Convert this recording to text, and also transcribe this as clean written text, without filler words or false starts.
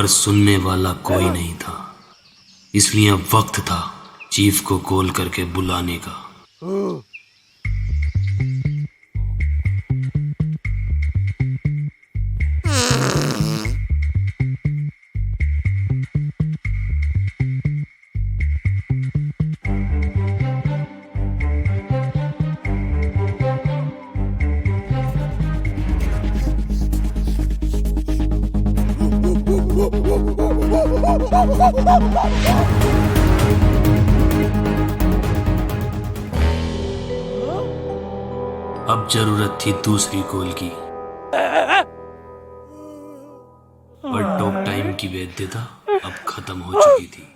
पर सुनने वाला कोई नहीं था, इसलिए अब वक्त था चीफ को कॉल करके बुलाने का। अब जरूरत थी दूसरी कॉल की, पर टॉक टाइम की वैधता अब खत्म हो चुकी थी।